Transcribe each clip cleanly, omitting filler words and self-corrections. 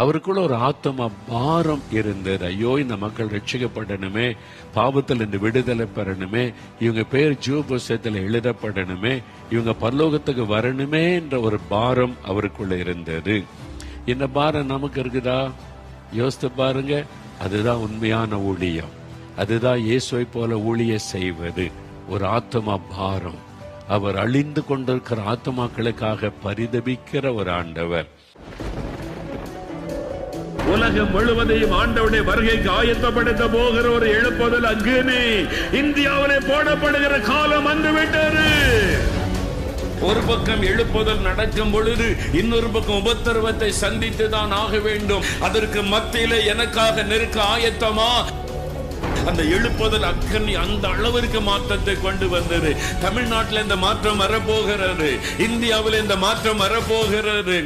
அவருக்குள்ள ஒரு ஆத்மா பாரம் இருந்தது. ஐயோ, இந்த மக்கள் ரட்சிக்கப்படணுமே, பாவத்தில் இருந்து விடுதலை பெறணுமே, இவங்க பேர் ஜீவ புஸ்தகத்தில் எழுதப்படணுமே, இவங்க பரலோகத்துக்கு வரணுமே என்ற ஒரு பாரம் அவருக்குள்ள இருந்தது. இந்த பாரம் நமக்கு இருக்குதா? யோசித்து பாருங்க. அதுதான் உண்மையான ஊழியம். அதுதான் இயேசுவை போல ஊழிய செய்வது. ஒரு ஆத்மா பாரம். அவர் அழிந்து கொண்டிருக்கிற ஆத்மாக்களுக்காக பரிதபிக்கிற ஒரு ஆண்டவர். உலகம் முழுவதையும் ஆண்டவருடைய வருகைக்கு ஆயத்தப்படுத்த போகிற ஒரு எழுப்புதல் அக்னி இந்தியாவிலே போடப்படுகிற காலம் வந்துவிட்டது. ஒரு பக்கம் எழுப்புதல் நடக்கும் பொழுது இன்னொரு பக்கம் உபத்திரவத்தை சந்தித்து தான் ஆக வேண்டும். அதற்கு மத்தியில எனக்காக நெருக்க ஆயத்தமா? அந்த எழுப்புதல் அக்னி அந்த அளவிற்கு மாற்றத்தை கொண்டு வந்தது. தமிழ்நாட்டில் இந்த மாற்றம் வரப்போகிறது. இந்தியாவில் இந்த மாற்றம் வரப்போகிறது.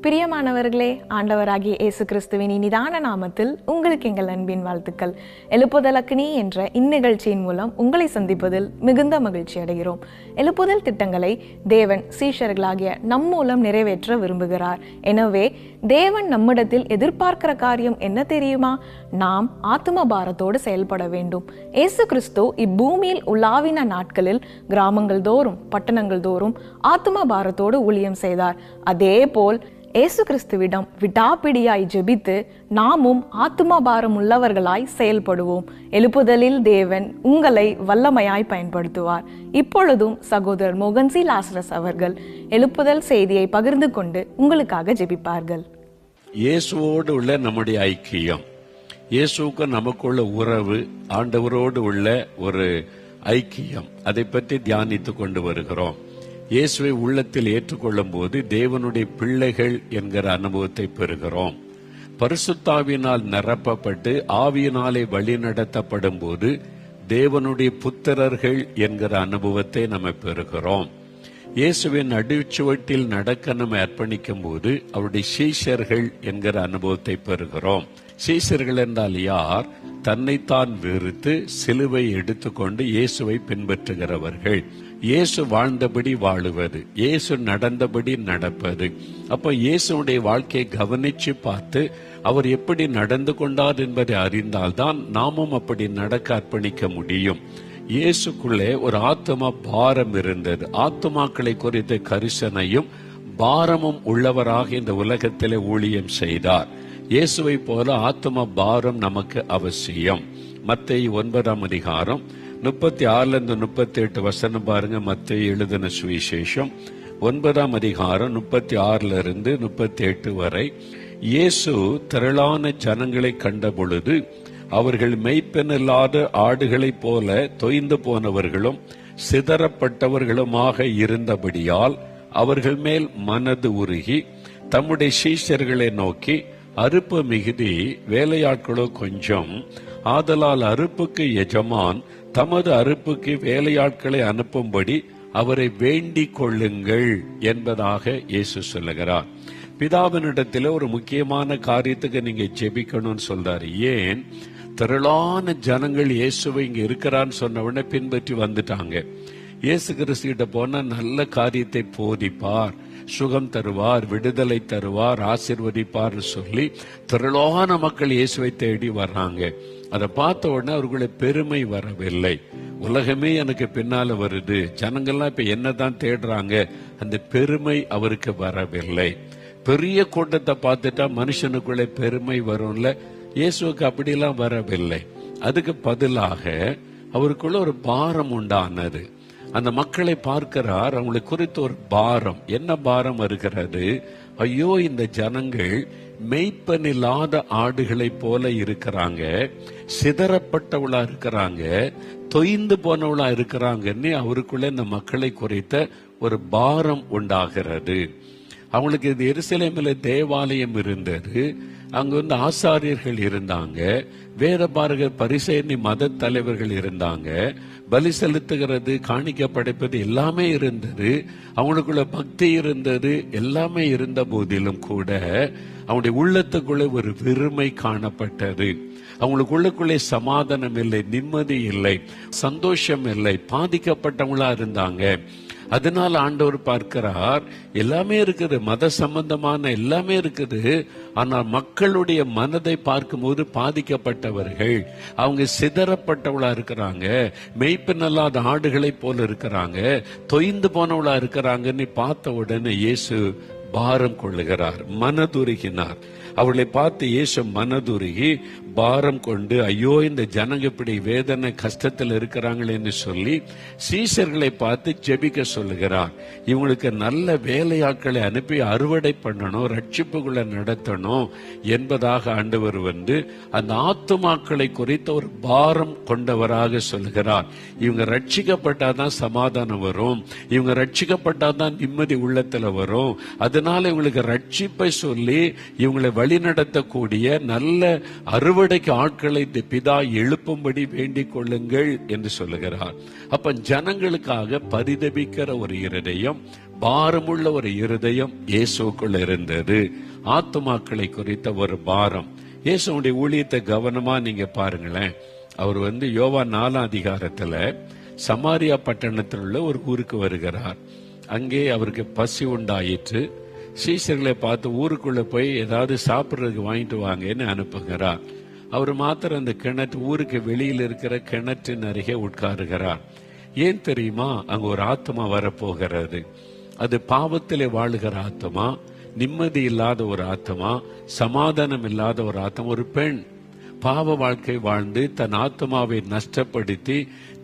பிரியமானவர்களே, ஆண்டவராகிய இயேசு கிறிஸ்துவின் இனிதான நாமத்தில் உங்களுக்கு எங்கள் அன்பின் வாழ்த்துக்கள். எழுப்புதல் அக்னி என்ற இந்நிகழ்ச்சியின் மூலம் உங்களை சந்திப்பதில் மிகுந்த மகிழ்ச்சி அடைகிறோம். எழுப்புதல் திட்டங்களை தேவன் சீஷர்களாகிய நம் மூலம் நிறைவேற்ற விரும்புகிறார். எனவே தேவன் நம்மிடத்தில் எதிர்பார்க்கிற காரியம் என்ன தெரியுமா? நாம் ஆத்தும பாரத்தோடு செயல்பட வேண்டும். இயேசு கிறிஸ்து இப்பூமியில் உலாவின நாட்களில் கிராமங்கள் தோறும் பட்டணங்கள் தோறும் ஆத்தும பாரத்தோடு ஊழியம் செய்தார். அதே போல் இயேசு கிறிஸ்துவிடம் விடாப்பிடியாய் ஜெபித்து நாமும் ஆத்தும பாரம் உள்ளவர்களாய் செயல்படுவோம். எழுப்புதலில் தேவன் உங்களை வல்லமையாய் பயன்படுத்துவார். இப்பொழுதும் சகோதரர் மோகன்சி லாசரஸ் அவர்கள் எழுப்புதல் செய்தியை பகிர்ந்து கொண்டு உங்களுக்காக ஜெபிப்பார்கள். இயேசுவோடு உள்ள நம்முடைய ஐக்கியம், இயேசுக்கு நமக்குள்ள உறவு, ஆண்டவரோடு உள்ள ஒரு ஐக்கியம், அதை பற்றி தியானித்துக் கொண்டு வருகிறோம். இயேசுவை உள்ளத்தில் ஏற்றுக்கொள்ளும் போது தேவனுடைய பிள்ளைகள் என்கிற அனுபவத்தை பெறுகிறோம். பரிசுத்தாவினால் நிரப்பப்பட்டு ஆவியினாலே வழி நடத்தப்படும் போது தேவனுடைய புத்திரர்கள் என்கிற அனுபவத்தை நம்ம பெறுகிறோம். இயேசுவின் அடிச்சுவட்டில் நடக்க நம்ம அர்ப்பணிக்கும் போது அவருடைய சீஷர்கள் என்கிற அனுபவத்தை பெறுகிறோம். சீஷர்கள் என்றால் யார்? தன்னைத்தான் வெறுத்து சிலுவை எடுத்துக்கொண்டு இயேசுவை பின்பற்றுகிறவர்கள். இயேசு வாழ்ந்தபடி வாழுவது, இயேசு நடந்தபடி நடப்பது. அப்ப இயேசுடைய வாழ்க்கையை கவனிச்சு பார்த்து அவர் எப்படி நடந்து கொண்டார் என்பதை அறிந்தால்தான் நாமும் அப்படி நடக்க அர்ப்பணிக்க முடியும். இயேசுக்குள்ளே ஒரு ஆத்மா பாரம் இருந்தது. ஆத்மாக்களை குறித்த கரிசனையும் பாரமும் உள்ளவராக இந்த உலகத்திலே ஊழியம் செய்தார். இயேசுவை போல ஆத்ம பாரம் நமக்கு அவசியம். மத்தேயு 9ஆம் அதிகாரம் 36 38 வசனம் பாருங்க. மத்தேயு எழுதின சுவிசேஷம் 9ஆம் அதிகாரம் 36 38 வரை. இயேசு திரளான ஜனங்களை கண்ட பொழுது அவர்கள் மெய்ப்பெனில்லாத ஆடுகளைப் போல தொய்ந்து போனவர்களும் சிதறப்பட்டவர்களுமாக இருந்தபடியால் அவர்கள் மேல் மனது உருகி தம்முடைய சீஷர்களை நோக்கி, அறுப்பு மிகுதி, வேலையாட்களோ கொஞ்சம். ஆதலால் அறுப்புக்கு எஜமான் தமது அறுப்புக்கு வேலையாட்களை அனுப்பும்படி அவரை வேண்டிக் கொள்ளுங்கள் என்பதாக இயேசு சொல்லுகிறார். பிதாவினிடத்தில் ஒரு முக்கியமான காரியத்துக்கு நீங்க ஜெபிக்கணும்னு சொல்றாரு. ஏன்? திரளான ஜனங்கள் இயேசுவை இங்க இருக்கிறான்னு சொன்ன உடனே பின்பற்றி வந்துட்டாங்க. இயேசு கிறிஸ்து கிட்ட போனா நல்ல காரியத்தை போதிப்பார், சுகம் தருவார், விடுதலை தருவார், ஆசீர்வதிப்பார் சொல்லி திரளான மக்கள் இயேசுவை தேடி வர்றாங்க. அதை பார்த்த உடனே அவர்களுடைய பெருமை வரவில்லை. உலகமே எனக்கு பின்னால வருது, ஜனங்கள்லாம் இப்ப என்னதான் தேடுறாங்க, அந்த பெருமை அவருக்கு வரவில்லை. பெரிய கூட்டத்தை பார்த்துட்டா மனுஷனுக்குள்ள பெருமை வரும்ல, இயேசுக்கு அப்படிலாம் வரவில்லை. அதுக்கு பதிலாக அவருக்குள்ள ஒரு பாரம் உண்டானது. அந்த மக்களை பார்க்கிறார், அவங்களை குறித்து ஒரு பாரம். என்ன பாரம் இருக்கிறது? ஐயோ, இந்த ஜனங்கள் மெய்ப்பனில்லாத ஆடுகளை போல இருக்கிறாங்க, சிதறப்பட்டவளா இருக்கிறாங்க, தொய்ந்து போனவளா இருக்கிறாங்கன்னு அவருக்குள்ள இந்த மக்களை குறித்த ஒரு பாரம் உண்டாகிறது. அவங்களுக்கு இது எருசலேமில் தேவாலயம் இருந்தது. அங்க வந்து ஆசாரியர்கள் இருந்தாங்க, வேதபாரகர், பரிசேயர், மத தலைவர்கள் இருந்தாங்க, பலி செலுத்துகிறது, காணிக்க படைப்பது எல்லாமே இருந்தது, அவங்களுக்குள்ள பக்தி இருந்தது, எல்லாமே இருந்த போதிலும் கூட அவங்களுடைய உள்ளத்துக்குள்ளே ஒரு வெறுமை காணப்பட்டது. அவங்களுக்குள்ளே சமாதானம் இல்லை, நிம்மதி இல்லை, சந்தோஷம் இல்லை, பாதிக்கப்பட்டவங்களா இருந்தாங்க. அதனால ஆண்டவர் பார்க்கிறார், எல்லாமே இருக்குது, மத சம்பந்தமான எல்லாமே இருக்குது, ஆனால் மக்களுடைய மனதை பார்க்கும்போது பாதிக்கப்பட்டவர்கள், அவங்க சிதறப்பட்டவளா இருக்கிறாங்க, மெய்ப்பெண்ணல்லாத ஆடுகளை போல இருக்கிறாங்க, தொய்ந்து போனவளா இருக்கிறாங்கன்னு பார்த்த உடனே இயேசு பாரம் கொள்ளுகிறார், மனதுருகினார். அவளை பார்த்து இயேசு மனதுருகி பாரம் கொண்டு, ஐயோ இந்த ஜனங்க இப்படி வேதனை கஷ்டத்தில் இருக்கிறாங்களேன்னு சொல்லி சீஷர்களை பார்த்து ஜெபிக்க சொல்லுகிறார். இவங்களுக்கு நல்ல வேலையாட்களை அனுப்பி அறுவடை பண்ணணும், ரட்சிப்புகளை நடத்தணும் என்பதாக ஆண்டவர் வந்து அந்த ஆத்துமாக்களை குறித்த ஒரு பாரம் கொண்டவராக சொல்லுகிறார். இவங்க ரட்சிக்கப்பட்டாதான் சமாதானம் வரும், இவங்க ரட்சிக்கப்பட்டாதான் நிம்மதி உள்ளத்துல வரும், அதனால இவங்களுக்கு ரட்சிப்பை சொல்லி இவங்களை வழி நடத்தக்கூடிய நல்ல அறுவடைக்கு ஆட்களை இந்த பிதா எழுப்பும்படி வேண்டிக் கொள்ளுங்கள் என்று சொல்லுகிறார். அப்ப ஜனங்களுக்காக பரிதபிக்கிற ஒரு இருதயம், பாரமுள்ள ஒரு இருதயம் இயேசுக்குள் இருந்தது. ஆத்துமாக்களை குறித்த ஒரு பாரம். இயேசுடைய ஊழியத்தை கவனமா நீங்க பாருங்களேன். அவர் வந்து யோவான் 4 அதிகாரத்துல சமாரியா பட்டணத்தில் உள்ள ஒரு ஊருக்கு வருகிறார். அங்கே அவருக்கு பசி உண்டாயிற்று. சீசர்களை பார்த்து ஊருக்குள்ள போய் ஏதாவது சாப்பிட்றதுக்கு வாங்கிட்டு வாங்கன்னு அனுப்புகிறார். அவர் மாத்திரம் அந்த கிணற்று, ஊருக்கு வெளியில் இருக்கிற கிணற்றின் அருகே உட்காருகிறார். ஏன் தெரியுமா? அங்க ஒரு ஆத்மா வரப்போகிறது. அது பாவத்திலே வாழுகிற ஆத்மா, நிம்மதி இல்லாத ஒரு ஆத்மா, சமாதானம் இல்லாத ஒரு ஆத்மா. ஒரு பெண் பாவ வாழ்க்கை வாழ்ந்து தன் ஆத்மாவை நஷ்டப்படுத்தி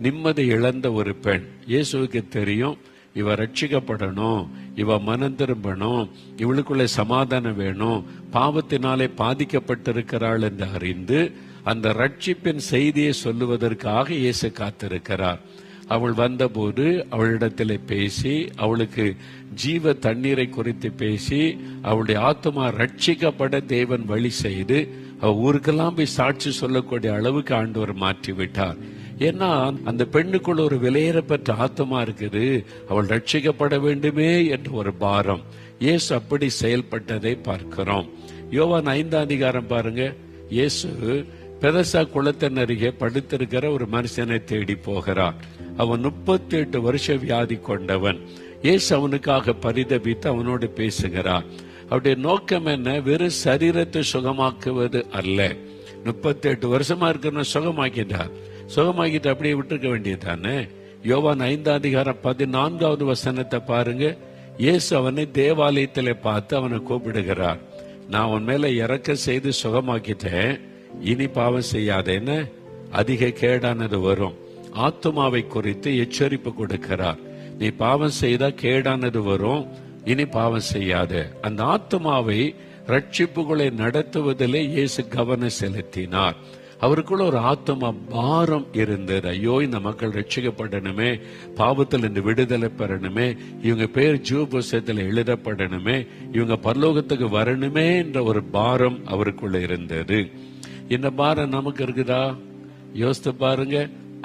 நிம்மதி இழந்த ஒரு பெண். இயேசுவுக்கு தெரியும், இவ ரட்சிக்கப்படணும், இவ மனம் திரும்பணும், இவளுக்குள்ள சமாதானம் வேணும், பாவத்தினாலே பாதிக்கப்பட்டிருக்கிறாள் என்று அறிந்து அந்த ரட்சிப்பின் செய்தியை சொல்லுவதற்காக இயேசு காத்திருக்கிறார். அவள் வந்தபோது அவளிடத்திலே பேசி, அவளுக்கு ஜீவ தண்ணீரை குறித்து பேசி, அவளுடைய ஆத்மா ரட்சிக்கப்பட தேவன் வழி செய்து அவள் ஊருக்கெல்லாம் போய் சாட்சி சொல்லக்கூடிய அளவுக்கு ஆண்டவர் மாற்றி விட்டார். ஏன்னா அந்த பெண்ணுக்குள்ள ஒரு விலையேறப்பட்ட ஆத்மா இருக்குது, அவள் ரட்சிக்கப்பட வேண்டுமே என்ற ஒரு பாரம். இயேசு அப்படி செயல்பட்டதை பார்க்கிறோம். யோவான் 5 அதிகாரம் பாருங்க. இயேசு பெதசா குளத்தின் அருகே படுத்திருக்கிற ஒரு மனுஷனை தேடி போகிறார். அவன் 38 வருஷ வியாதி கொண்டவன். இயேசு அவனுக்காக பரிதபித்து அவனோடு பேசுகிறார். அவருடைய நோக்கம் என்ன? வெறும் சரீரத்தை சுகமாக்குவது அல்ல. 38 வருஷமா இருக்கிற சுகமாக்கிட்டார். சுகமாக்கிட்டு அப்படியே விட்டுருக்க வேண்டியதானே. யோவான் 5 அதிகாரம் 14வது வசனத்தை பாருங்க. இயேசு அவனை தேவாலயத்திலே பார்த்து அவனை கூப்பிடுகிறார். நான் உன் மேல இறக்க செய்து சுகமாக்கிட்டேன், இனி பாவம் செய்யாதேன்னு. அதிக கேடானது வரும். ஆத்துமாவை குறித்து எச்சரிப்பு கொடுக்கிறார். நீ பாவம் செய்தா கேடானது வரும், இனி பாவம் செய்யாத. அந்த ஆத்துமாவை ரட்சிப்புகளை நடத்துவதிலே இயேசு கவனம் செலுத்தினார். அவருக்குள்ள ஒரு ஆத்மா பாரம் இருந்தது. ஐயோ இந்த மக்கள் ரட்சிக்கப்படணுமே, பாவத்தில் இருந்து விடுதலை பெறணுமே, இவங்க பேர் ஜீவ புஸ்தகத்தில் எழுதப்படணுமே, இவங்க பரலோகத்துக்கு வரணுமே என்ற ஒரு பாரம் அவருக்குள்ள இருந்தது. இந்த பாரம் நமக்கு இருக்குதா? யோசித்து பாருங்க.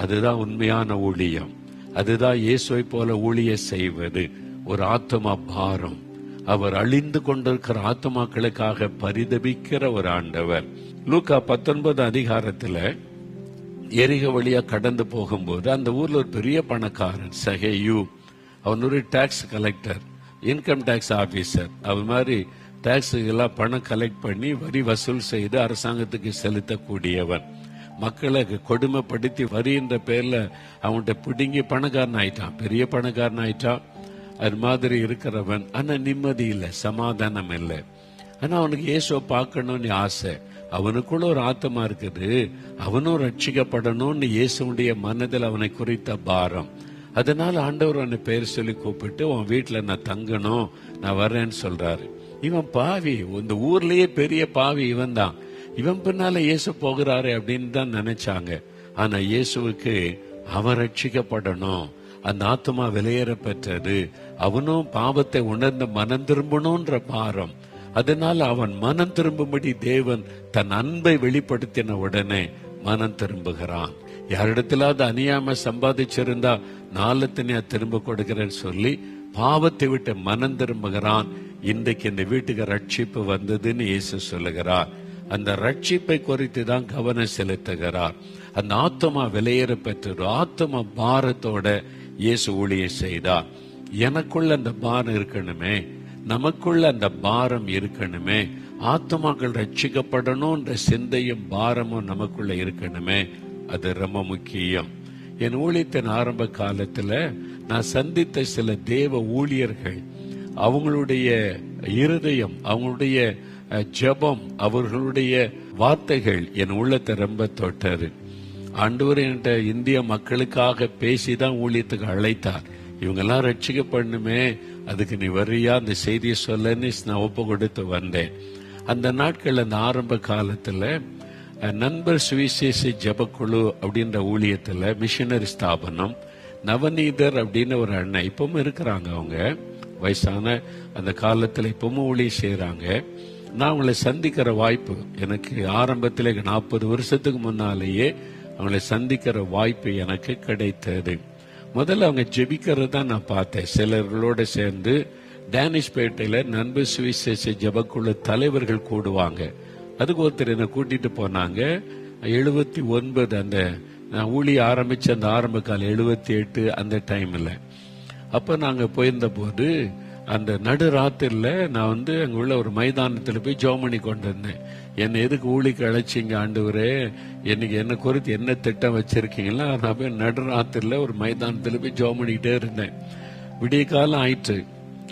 அதுதான் உண்மையான ஊழியம். அதுதான் இயேசுவை போல ஊழிய செய்வது. ஒரு ஆத்மா பாரம். அவர் அழிந்து கொண்டிருக்கிற ஆத்மாக்களுக்காக பரிதபிக்கிற ஒரு ஆண்டவர். லூக்கா 19 அதிகாரத்துல எரிக வழியா கடந்து போகும்போது அந்த ஊர்ல ஒரு பெரிய பணக்காரன் சகேயு. அவன் ஒரு tax collector, income tax officer. அவன் மாதிரி டாக்ஸ் எல்லாம் பணம் கலெக்ட் பண்ணி வரி வசூல் செய்து அரசாங்கத்துக்கு செலுத்தக்கூடியவன். மக்களை கொடுமைப்படுத்தி வரி என்ற பேர்ல அவன்கிட்ட பிடுங்கி பணக்காரன் ஆயிட்டான், பெரிய பணக்காரன் ஆயிட்டான். அது மாதிரி இருக்கிறவன். ஆனா நிம்மதி இல்லை, சமாதானம் இல்லை. ஆனா அவனுக்கு இயேசுவை பார்க்கணும்னு ஆசை. அவனுக்குள்ள ஒரு ஆத்மா இருக்குது, அவனும் ரட்சிக்கப்படணும்னு இயேசுடைய மனதில் அவனை குறித்த பாரம். அதனால ஆண்டவர் அவனை பேர் சொல்லி கூப்பிட்டு, உன் வீட்டுல நான் தங்கணும், நான் வர்றேன்னு சொல்றாரு. இவன் பாவி, இந்த ஊர்லயே பெரிய பாவி இவன் தான். இவன் பின்னால இயேசு போகிறாரு அப்படின்னு தான் நினைச்சாங்க. ஆனா இயேசுவுக்கு அவன் ரட்சிக்கப்படணும், அந்த ஆத்மா விலையேற பெற்றது, அவனும் பாவத்தை உணர்ந்து மனம் திரும்பணும்ன்ற பாரம். அதனால அவன் மனம் திரும்பும்படி தேவன் தன் அன்பை வெளிப்படுத்தின உடனே மனம் திரும்புகிறான். யாரிடத்திலாவது அநியாயமா சம்பாதிச்சிருந்தா நாளத்தினையா திரும்ப கொடுக்கிறேன்னு சொல்லி பாவத்தை விட்டு மனம் திரும்புகிறான். இன்றைக்கு இந்த வீட்டுக்கு ரட்சிப்பு வந்ததுன்னு இயேசு சொல்லுகிறார். அந்த ரட்சிப்பை குறித்து தான் கவனம் செலுத்துகிறார். அந்த ஆத்மா விலையேற பெற்ற ஆத்மா பாரத்தோட இயேசு ஊழியம் செய்தார். எனக்குள்ள அந்த பாரம் இருக்கணுமே, நமக்குள்ள அந்த பாரம் இருக்கணுமே, ஆத்மாக்கள் ரட்சிக்கப்படணும்ன்ற சிந்தையும் பாரமும் நமக்குள்ள இருக்கணுமே. அது ரொம்ப முக்கியம். என் ஊழியத்தின் ஆரம்ப காலத்துல நான் சந்தித்த சில தேவ ஊழியர்கள், அவங்களுடைய இருதயம், அவங்களுடைய ஜெபம், அவர்களுடைய வார்த்தைகள் என் உள்ளத்தை ரொம்ப தொட்டது. ஆண்டவர் என்கிட்ட இந்திய மக்களுக்காக பேசிதான் ஊழியத்துக்கு அழைத்தார். இவங்கெல்லாம் ரட்சிக்கப்படணுமே, அதுக்கு நீ வரியா, அந்த செய்தியை சொல்லன்னு நான் ஒப்பு கொடுத்து வந்தேன். அந்த நாட்கள், அந்த ஆரம்ப காலத்துல நண்பர் சுவிசேஷ ஜபக்குழு அப்படின்ற ஊழியத்துல மிஷனரி ஸ்தாபனம், நவநீதர் அப்படின்னு ஒரு அண்ணன் இப்பவும் இருக்கிறாங்க. அவங்க வயசான அந்த காலத்துல இப்பவும் ஊழியம் செய்யறாங்க. நான் அவங்களை சந்திக்கிற வாய்ப்பு எனக்கு ஆரம்பத்தில் 40 வருஷத்துக்கு முன்னாலேயே அவங்களை சந்திக்கிற வாய்ப்பு எனக்கு கிடைத்தது. முதல்ல அவங்க ஜெபிக்கிறது தான் நான் பார்த்தேன். சிலர்களோட சேர்ந்து டேனிஷ்பேட்டையில நண்பர் சுவிசேஷ ஜபக்குழு தலைவர்கள் கூடுவாங்க. அதுக்கு ஒருத்தர் என்னை கூட்டிட்டு போனாங்க. 79 அந்த நான் ஊழிய ஆரம்பிச்ச அந்த ஆரம்ப காலம் 78 அந்த டைம்ல. அப்ப நாங்க போயிருந்த போது அந்த நடுராத்திரில நான் அங்க உள்ள ஒரு மைதானத்துல போய் ஜெபம் பண்ணி கொண்டு இருந்தேன். என்னை எதுக்கு ஊழிக்கு அழைச்சிங்க ஆண்டவரே, என்னைக்கு என்ன குறித்து என்ன திட்டம் வச்சிருக்கீங்களா? நான் போய் நடுராத்திரில ஒரு மைதானத்துல போய் ஜெபம் பண்ணிக்கிட்டே இருந்தேன். விடிய காலம் ஆயிற்று.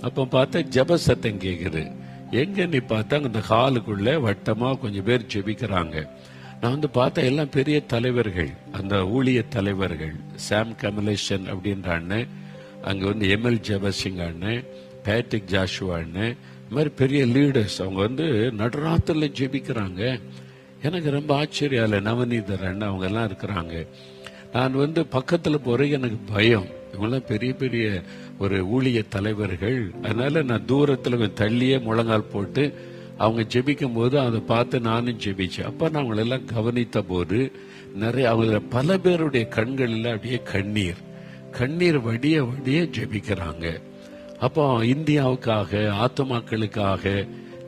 அப்ப பார்த்தா ஜெப சத்தம் கேக்குது. எங்க நீ பார்த்தா அந்த ஹாலுக்குள்ள வட்டமா கொஞ்சம் பேர் ஜெபிக்கிறாங்க. நான் பார்த்தா எல்லாம் பெரிய தலைவர்கள், அந்த ஊழிய தலைவர்கள். சாம் கமலேஷன் அப்படின்ற அண்ணன், அங்க எம்எல் ஜெபசிங் அண்ணன், பேட்ரிக் ஜாஷுவா அண்ணன், இந்த மாதிரி பெரிய லீடர்ஸ். அவங்க நடுராத்திரில ஜெபிக்கிறாங்க. எனக்கு ரொம்ப ஆச்சரியம். இல்ல நவநீதர் அண்ணன் அவங்க எல்லாம் இருக்கிறாங்க. நான் பக்கத்துல போறேன், எனக்கு பயம். இவங்கெல்லாம் பெரிய பெரிய ஒரு ஊழிய தலைவர்கள். அதனால நான் தூரத்துல தள்ளியே முழங்கால் போட்டு அவங்க ஜெபிக்கும் போது அதை பார்த்து நானும் ஜெபிச்சேன். அப்ப நான் அவங்களெல்லாம் கவனித்த போது நிறைய அவங்க பல பேருடைய கண்களில் அப்படியே கண்ணீர் வடிய வடிய ஜெபிக்கிறாங்க. அப்போ இந்தியாவுக்காக, ஆத்மாக்களுக்காக.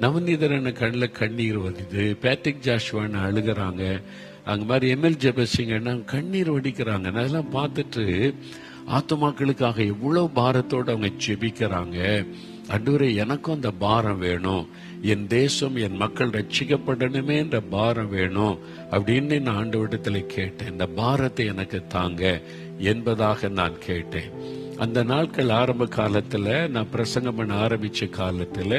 நவநீதரன் கண்ணில் கண்ணீர் வருது, பேட்ரிக் ஜாஷுவான் அழுகிறாங்க, அங்க மாதிரி எம்எல் ஜெபசிங் கண்ணீர் வடிக்கிறாங்க. அதெல்லாம் பார்த்துட்டு ஆத்மாக்களுக்காக எவ்வளவு பாரத்தோடு அவங்க ஜெபிக்கிறாங்க. ஆண்டவரே, எனக்கும் அந்த பாரம் வேணும், என் தேசம், என் மக்கள் ரட்சிக்கப்படணுமே என்ற பாரம் வேணும் அப்படின்னு நான் ஆண்டவரிடத்துல கேட்டேன். இந்த பாரத்தை எனக்கு தாங்க என்பதாக நான் கேட்டேன். அந்த நாட்கள் ஆரம்ப காலத்துல நான் பிரசங்கம் பண்ண ஆரம்பிச்ச காலத்துல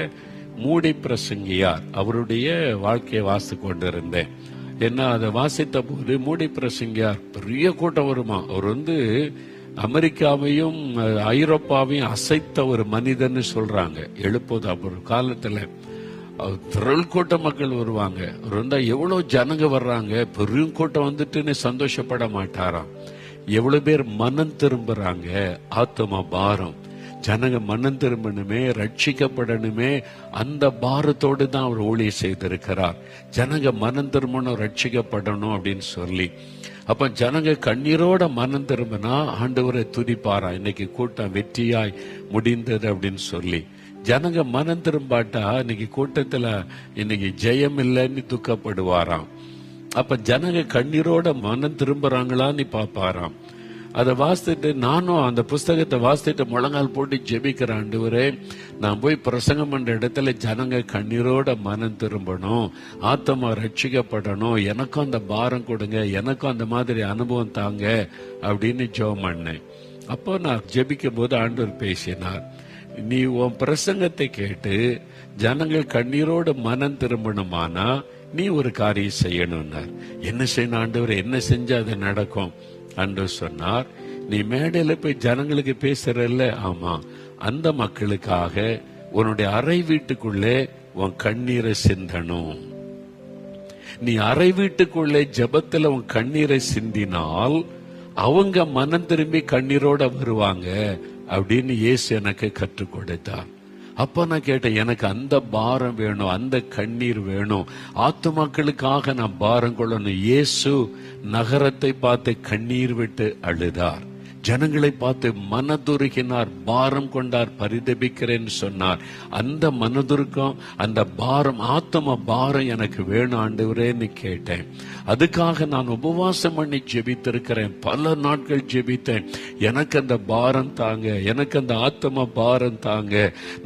மூடி பிரசங்கியார் அவருடைய வாழ்க்கையை வாசித்து கொண்டிருந்தேன். ஏன்னா அதை வாசித்த போது மூடி பிரசங்கியார் பெரிய கூட்டம் வருமா. அவர் அமெரிக்காவையும் ஐரோப்பாவையும் அசைத்த ஒரு மனிதன்னு சொல்றாங்க. எழுப்போது ஒரு காலத்துல திரள் கூட்ட மக்கள் வருவாங்க. அவர் எவ்வளவு ஜனங்க வர்றாங்க, பெரிய கூட்டம் வந்துட்டுன்னு சந்தோஷப்பட மாட்டாராம். எவ்வளவு பேர் மனம் திரும்புறாங்க. ஆத்மா பாரம், ஜனங்க மனம் திரும்பணுமே, ரட்சிக்கப்படணுமே, அந்த பாரத்தோடு தான் அவர் ஊழியம் செய்திருக்கிறார். ஜனங்க மனம் திரும்பணும், ரட்சிக்கப்படணும் அப்படின்னு சொல்லி. அப்ப ஜனங்க கண்ணீரோட மனம் திரும்பினா ஆண்டவரை துதிப்பாரா, இன்னைக்கு கூட்டம் வெற்றியாய் முடிந்தது அப்படின்னு சொல்லி. ஜனங்க மனம் திரும்பாட்டா இன்னைக்கு கூட்டத்துல இன்னைக்கு ஜெயம் இல்லைன்னு துக்கப்படுவாராம். அப்ப ஜனங்க கண்ணீரோட மனம் திரும்புறாங்களான்னு பாப்பாராம். அதை வாசித்துட்டு நானும் அந்த புஸ்தகத்தை வாசித்துட்டு முழங்கால் போட்டு ஜெபிக்கிற ஆண்டவரே, நான் போய் பிரசங்கம் பண்ற இடத்துல ஜனங்க கண்ணீரோட மனம் திரும்பணும், ஆத்மா ரட்சிக்கப்படணும், எனக்கும் அந்த பாரம் கொடுங்க, எனக்கும் அந்த மாதிரி அனுபவம் தாங்க அப்படின்னு ஜெபம் பண்ணேன். அப்போ நான் ஜெபிக்கும் போது ஆண்டவர் பேசினார், நீ உன் பிரசங்கத்தை கேட்டு ஜனங்கள் கண்ணீரோட மனம் திரும்பணுமானா நீ ஒரு காரியம் செய்யணும்னார். என்ன செய்யணும் ஆண்டவர், என்ன செஞ்சா அது நடக்கும்? ஆண்டவர் சொன்னார், நீ மேடையில போய் ஜனங்களுக்கு பேசுறல்ல, ஆமா, அந்த மக்களுக்காக உன்னுடைய அறை வீட்டுக்குள்ளே உன் கண்ணீரை சிந்தணும். நீ அறை வீட்டுக்குள்ளே ஜெபத்துல உன் கண்ணீரை சிந்தினால் அவங்க மனம் திரும்பி கண்ணீரோட வருவாங்க அப்படின்னு இயேசு எனக்கு கற்றுக் கொடுத்தார். அப்ப நான் கேட்டேன், எனக்கு அந்த பாரம் வேணும், அந்த கண்ணீர் வேணும், ஆத்துமாக்களுக்காக நான் பாரம் கொள்ளணும். இயேசு நகரத்தை பார்த்து கண்ணீர் விட்டு அழுதார், ஜனங்களை பார்த்து மனதுருகினார், பாரம் கொண்டார், பரிதபிக்கிறேன் சொன்னார். அந்த மனதுருக்கம், அந்த பாரம், ஆத்ம பாரம் எனக்கு வேணும் ஆண்டவரேன்னு கேட்டேன். அதுக்காக நான் உபவாசம் பண்ணி ஜெபித்திருக்கிறேன், பல நாட்கள் ஜெபித்தேன். எனக்கு அந்த பாரம் தாங்க, எனக்கு அந்த ஆத்ம பாரம் தாங்க.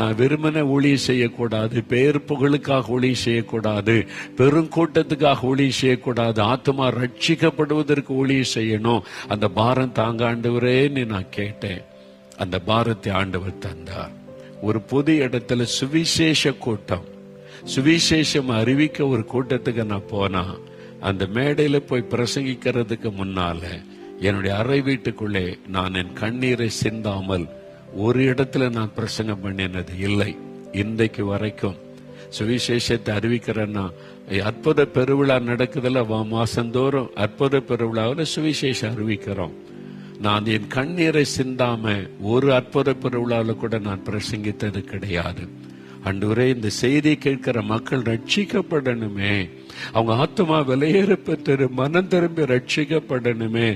நான் வெறுமனே ஊழியம் செய்யக்கூடாது, பேர் புகழுக்காக ஊழியம் செய்யக்கூடாது, பெருங்கூட்டத்துக்காக ஊழியம் செய்யக்கூடாது, ஆத்மா ரட்சிக்கப்படுவதற்கு ஊழியம் செய்யணும். அந்த பாரம் தாங்க ஆண்டவரேன்னு நான் கேட்டேன். அந்த பாரத்தை ஆண்டவர் தந்தார். ஒரு பொது இடத்துல சுவிசேஷ கூட்டம், சுவிசேஷம் அறிவிக்க ஒரு கூட்டத்துக்கு நான் போனா, அந்த மேடையில போய் பிரசங்கிக்கிறதுக்கு முன்னால என்னுடைய அறை வீட்டுக்குள்ளே நான் என் கண்ணீரை சிந்தாமல் ஒரு இடத்துல நான் பிரசங்கம் பண்ணினது இல்லை. இன்றைக்கு வரைக்கும் சுவிசேஷத்தை அறிவிக்கிறேன்னா, அற்புத பெருவிழா நடக்குதுல, மாசந்தோறும் அற்புத பெருவிழாவில் சுவிசேஷம் அறிவிக்கிறோம். நான் என் கண்ணீரை சிந்தாம ஒரு அற்புத பெருவிழாவில் கூட நான் பிரசங்கித்தது கிடையாது. ஆண்டவரே, இந்த செய்தி கேட்கிற மக்கள் ரட்சிக்கப்படணுமே, அவங்க ஆத்மா விலையேற பெற்று மனம் திரும்பி ரட்சிக்கப்படணுமே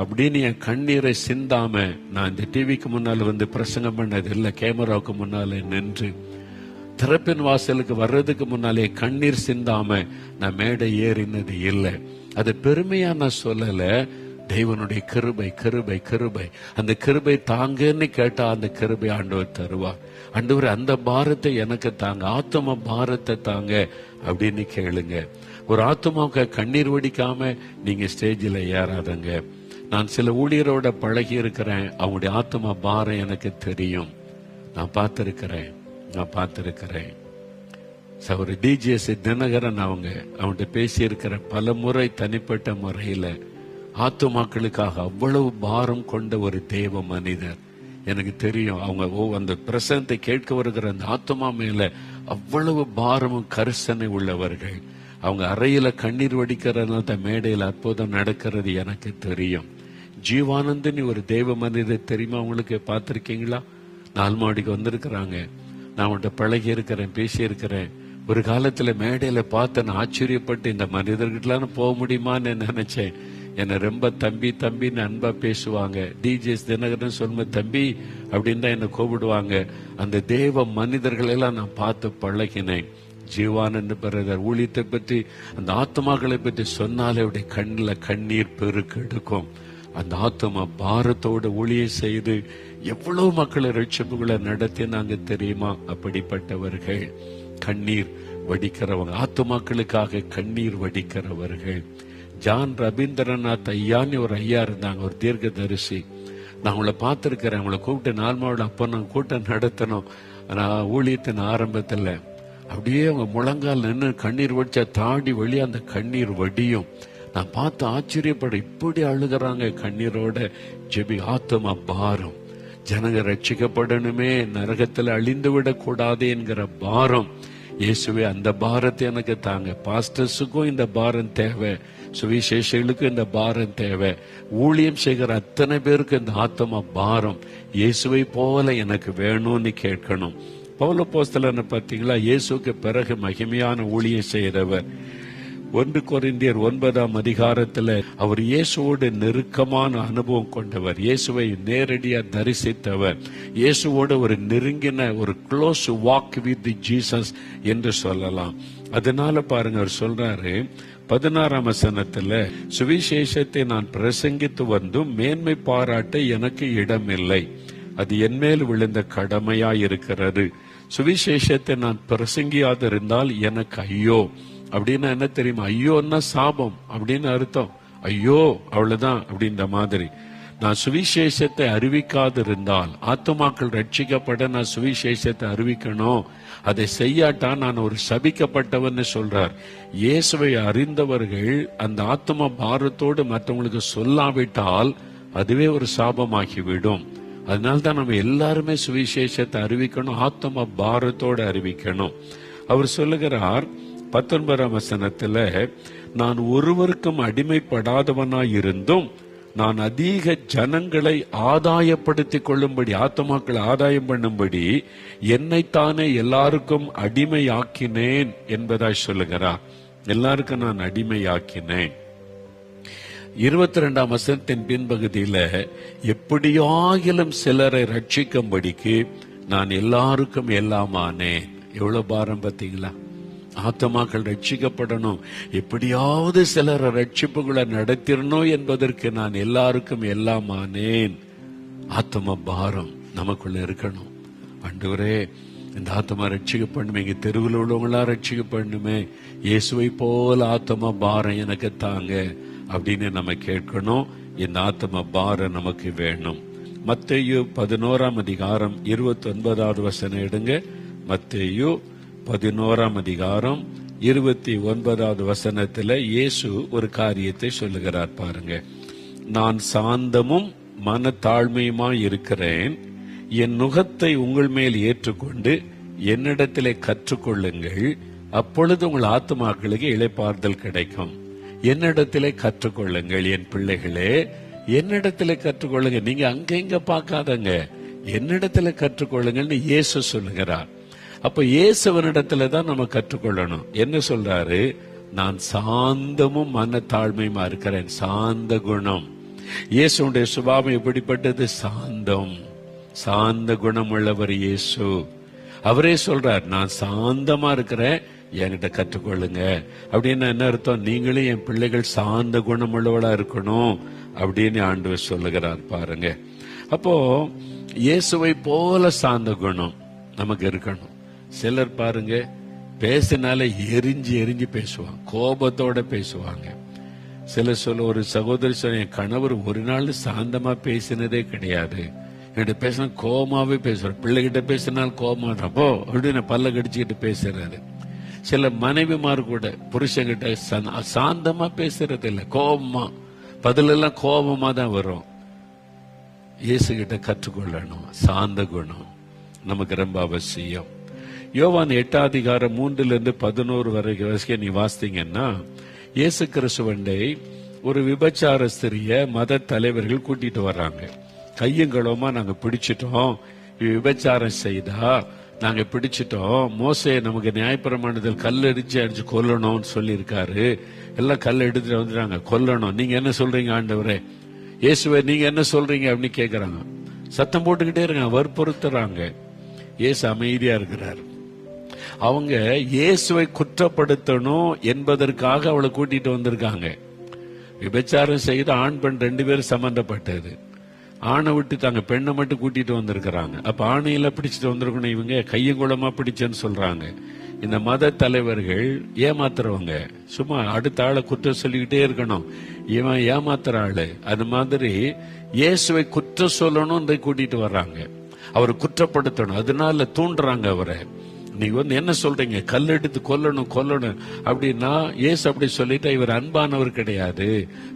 அப்படின்னு என் கண்ணீரை சிந்தாம நான் இந்த டிவிக்கு முன்னால வந்து பிரசங்கம் பண்ணது இல்லை. கேமராவுக்கு முன்னால நின்று திறப்பின் வாசலுக்கு வர்றதுக்கு முன்னாலே கண்ணீர் சிந்தாம நான் மேடை ஏறினது இல்லை. அது பெருமையா நான் சொல்லல. தேவனுடைய கிருபை, கிருபை, கிருபை. அந்த கிருபை தாங்கன்னு கேட்டா அந்த கிருபை ஆண்டவர் தருவார். ஆண்டவர் அந்த பாரத்தை எனக்கு தாங்க, ஆத்ம பாரத்தை தாங்க அப்படின்னு கேளுங்க. ஒரு ஆத்மாவுக்கு கண்ணீர் வடிக்காம நீங்க ஸ்டேஜில் ஏறாதங்க. நான் சில ஊழியரோட பழகி இருக்கிறேன், அவங்களுடைய ஆத்ம பாரம் எனக்கு தெரியும். நான் பார்த்திருக்கிறேன். ஒரு டிஜிஎஸ் தினகரன் அவங்கள்ட்ட பேசியிருக்கிற பல முறை தனிப்பட்ட முறையில ஆத்துமாக்களுக்காக அவ்வளவு பாரம் கொண்ட ஒரு தேவ மனிதர் எனக்கு தெரியும். அவங்க அந்த பிரசனத்தை கேட்க வருகிற அந்த ஆத்துமா மேல அவ்வளவு பாரமும் கரிசனை உள்ளவர்கள். அவங்க அறையில கண்ணீர் வடிக்கிறதுனால மேடையில் அற்புதம் நடக்கிறது எனக்கு தெரியும். ஜீவானந்தன் ஒரு தேவ மனிதர் தெரியுமா உங்களுக்கு? பார்த்திருக்கீங்களா? நால்மாடிக்கு வந்திருக்கிறாங்க. நான் அவன்கிட்ட பழகி இருக்கிறேன், பேசி இருக்கிறேன். ஒரு காலத்துல மேடையில பார்த்து நான் ஆச்சரியப்பட்டு இந்த மனிதர்கிட்டலாம் போக முடியுமான்னு நினைச்சேன். என்னை ரொம்ப தம்பி தம்பின்னு அன்பா பேசுவாங்க. டிஜிஎஸ் தினகரன் சொல்லும்போது தம்பி அப்படின்னு தான் என்னை கூப்பிடுவாங்க. அந்த தேவ மனிதர்கள் எல்லாம் நான் பார்த்து பழகினேன். ஜீவானந்த பிரதர் ஊழியத்தை பற்றி, அந்த ஆத்மாக்களை பற்றி சொன்னாலே அவருடைய கண்ணில் கண்ணீர் பெருக்கு எடுக்கும். அந்த ஆத்மா பாரத்தோடு ஊழியம் செய்து எவ்வளவு மக்களை ரட்சிப்புகளை நடத்தி நாங்க தெரியுமா? அப்படிப்பட்டவர்கள் கண்ணீர் வடிக்கிறவங்க, ஆத்மாக்களுக்காக கண்ணீர் வடிக்கிறவர்கள். ஜான் ரவீந்திரநாத் ஐயான்னு ஒரு ஐயா இருந்தாங்க, ஒரு தீர்க்கதரிசி. நான் அவங்கள பார்த்திருக்கிறேன். அவங்கள கூப்பிட்டு நால்மாவோட அப்போ நான் கூட்டம் நடத்தணும். நான் ஊழியத்தின் ஆரம்பத்தில் அப்படியே அவங்க முழங்கால் நின்று கண்ணீர் வடிச்சா தாடி வழியா அந்த கண்ணீர் வடியும். நான் பார்த்து ஆச்சரியப்பட, இப்படி அழுகிறாங்க கண்ணீரோட. ஜெபி, ஆத்மா பாரம், ஜனங்க ரட்சிக்கப்படணுமே, நரகத்துல அழிந்து விடக் கூடாது என்கிற பாரம். இயேசுவே அந்த பாரத்தை எனக்கு தாங்க. பாஸ்டர்ஸுக்கும் இந்த பாரம் தேவை, சுவிசேஷர்களுக்கும் இந்த பாரம் தேவை, ஊழியம் செய்கிற அத்தனை பேருக்கு இந்த ஆத்மா பாரம் இயேசுவை போல எனக்கு வேணும்னு கேட்கணும். பவுல் அப்போஸ்தலனை பார்த்தீங்களா? இயேசுக்கு பிறகு மகிமையான ஊழியம் செய்கிறவர். 1 கொரிந்தியர் 9ஆம் அதிகாரத்துல அவர் இயேசுவோடு நெருக்கமான அனுபவம் கொண்டவர், இயேசுவை நேரடியா தரிசித்தவர், இயேசுவோடு ஒரு நெருங்கின ஒரு க்ளோஸ் வாக் வித் ஜீசஸ் என்று சொல்லலாம். அதனால பாருங்க, அவர் சொல்றாரு 16ஆம் வசனத்துல, சுவிசேஷத்தை நான் பிரசங்கித்து வந்தும் மேன்மை பாராட்ட எனக்கு இடமில்லை, அது என்மேல் விழுந்த கடமையா இருக்கிறது. சுவிசேஷத்தை நான் பிரசங்கியாதிருந்தால் எனக்கு ஐயோ. அப்படின்னா என்ன தெரியுமா? ஐயோன்னா சாபம் அப்படின்னு அர்த்தம். ஐயோ அவ்வளவுதான் அப்படின்ற மாதிரி. நான் சுவிசேஷத்தை அறிவிக்காதிருந்தால், ஆத்துமாக்கள் ரட்சிக்கப்பட நான் சுவிசேஷத்தை அறிவிக்கணும், அதை செய்யாட்டா நான் ஒரு சபிக்கப்பட்டவன்னு சொல்றார். இயேசுவை அறிந்தவர்கள் அந்த ஆத்தும பாரத்தோடு மற்றவங்களுக்கு சொல்லாவிட்டால் அதுவே ஒரு சாபமாகிவிடும். அதனால்தான் நம்ம எல்லாருமே சுவிசேஷத்தை அறிவிக்கணும், ஆத்ம பாரத்தோடு அறிவிக்கணும். அவர் சொல்லுகிறார் 19ஆம் வசனத்துல, நான் ஒருவருக்கும் அடிமைப்படாதவனாய் இருந்தும் நான் அதிக ஜனங்களை ஆதாயப்படுத்திக் கொள்ளும்படி, ஆத்துமாக்களை ஆதாயம் பண்ணும்படி என்னைத்தானே எல்லாருக்கும் அடிமையாக்கினேன் என்பதாய் சொல்லுகிறார். எல்லாருக்கும் நான் அடிமையாக்கினேன். 22ஆம் வசனத்தின் பின்பகுதியில எப்படியாகிலும் சிலரை ரட்சிக்கும்படிக்கு நான் எல்லாருக்கும் எல்லாமானேன். எவ்வளவு பாரம் பார்த்தீங்களா? ஆத்துமாக்கள் ரட்சிக்கப்படணும், எப்படியாவது சிலரை ரட்சிப்புகளை நடத்திடணும் என்பதற்கு நான் எல்லாருக்கும் எல்லாமானேன். ஆத்தும பாரம் நமக்குள்ள இருக்கணும். ஆண்டவரே, இந்த ஆத்மா ரட்சிக்கப்படணுமே, இங்க தெருவில் உள்ளவங்களா ரட்சிக்கப்படணுமே, இயேசுவை போல ஆத்மா பாரம் எனக்கு தாங்க அப்படின்னு நம்ம கேட்கணும். இந்த ஆத்மா பாரம் நமக்கு வேணும். மத்தேயு 11ஆம் அதிகாரம் 29வது வசனம் எடுங்க. மத்தேயு 11ஆம் அதிகாரம் 29வது வசனத்துல இயேசு ஒரு காரியத்தை சொல்லுகிறார் பாருங்க. நான் சாந்தமும் மனத்தாழ்மையுமாய் இருக்கிறேன், என் நுகத்தை உங்கள் மேல் ஏற்றுக்கொண்டு என்னிடத்திலே கற்றுக்கொள்ளுங்கள், அப்பொழுது உங்கள் ஆத்துமாக்களுக்கு இளைப்பாறுதல் கிடைக்கும். என்னிடத்திலே கற்றுக்கொள்ளுங்கள் என் பிள்ளைகளே, என்னிடத்திலே கற்றுக்கொள்ளுங்க. நீங்க அங்க இங்க பார்க்காதங்க, என்னிடத்திலே கற்றுக்கொள்ளுங்கள்னு இயேசு சொல்லுகிறார். அப்ப இயேசுவனிடத்துல தான் நம்ம கற்றுக்கொள்ளணும். என்ன சொல்றாரு? நான் சாந்தமும் மனத்தாழ்மையுமா இருக்கிறேன். சாந்த குணம். இயேசுடைய சுபாவம் எப்படிப்பட்டது? சாந்தம். சாந்த குணம் உள்ளவர் இயேசு. அவரே சொல்றார், நான் சாந்தமா இருக்கிறேன், என்கிட்ட கற்றுக்கொள்ளுங்க. அப்படின்னு என்ன அர்த்தம்? நீங்களும் என் பிள்ளைகள் சாந்த குணம் உள்ளவளா இருக்கணும் அப்படின்னு ஆண்டவர் சொல்லுகிறார் பாருங்க. அப்போ இயேசுவை போல சாந்த குணம் நமக்கு இருக்கணும். சிலர் பாருங்க, பேசினால எரிஞ்சு எரிஞ்சு பேசுவாங்க, கோபத்தோட பேசுவாங்க. சிலர் சொல்ல, ஒரு சகோதரி சொல்ல, என் கணவர் ஒரு நாள் சாந்தமா பேசினதே கிடையாது, என்கிட்ட பேசினா கோபமாவே பேசுறாரு, பிள்ளைகிட்ட பேசினால் கோபமா அப்போ அப்படின்னு பல்ல கடிச்சுக்கிட்டு பேசுறாரு. சில மனைவிமார் கூட புருஷங்கிட்ட சாந்தமா பேசுறது இல்லை, கோபமா, பதிலெல்லாம் கோபமா தான் வரும். இயேசு கிட்ட கற்றுக்கொள்ளணும் சாந்த குணம், நமக்கு ரொம்ப அவசியம். யோவான் 8ஆம் அதிகாரம் 3-11 வரைக்கும் நீ வாசித்தீங்கன்னா, இயேசு கிறிஸ்துவண்டை ஒரு விபச்சார ஸ்திரிய மத தலைவர்கள் கூட்டிட்டு வர்றாங்க. கையங்களோமா நாங்க பிடிச்சிட்டோம், விபச்சாரம் செய்தா நாங்க பிடிச்சிட்டோம், மோசே நமக்கு நியாயப்பிரமாணத்தில் கல் அடிச்சு கொல்லணும்னு சொல்லி இருக்காரு, எல்லாம் கல் எடுத்துட்டு வந்துட்டாங்க, கொல்லணும், நீங்க என்ன சொல்றீங்க ஆண்டவரே, இயேசுவை நீங்க என்ன சொல்றீங்க அப்படின்னு கேக்குறாங்க. சத்தம் போட்டுக்கிட்டே இருக்காங்க, வற்புறுத்துறாங்க. இயேசு அமைதியா இருக்கிறார். அவங்க இயேசுவை குற்றப்படுத்தணும் என்பதற்காக அவளை கூட்டிட்டு வந்திருக்காங்க. விபச்சாரம் செய்து ஆண் பெண் 2 பேரும் சம்பந்தப்பட்டது. ஆணை விட்டு தாங்க, பெண்ணை மட்டும் கூட்டிட்டு வந்திருக்கிறாங்க. அப்ப ஆணையெல்லாம் பிடிச்சிட்டு வந்திருக்கணும், இவங்க கையங்குளமா பிடிச்சேன்னு சொல்றாங்க. இந்த மத தலைவர்கள் ஏமாத்துறவங்க, சும்மா அடுத்த ஆளை குற்றம் சொல்லிக்கிட்டே இருக்கணும், இவன் ஏமாத்துற ஆளு. அது மாதிரி இயேசுவை குற்றம் சொல்லணும் கூட்டிட்டு வர்றாங்க, அவரை குற்றப்படுத்தணும், அதனால தூண்டுறாங்க அவரை. நீங்க வந்து என்ன சொல்றீங்க, கல் எடுத்து கொல்லணும் கொல்லணும் அப்படின்னா, இயேசு அப்படி சொல்லிட்டா இவர் அன்பானவர் கிடையாது,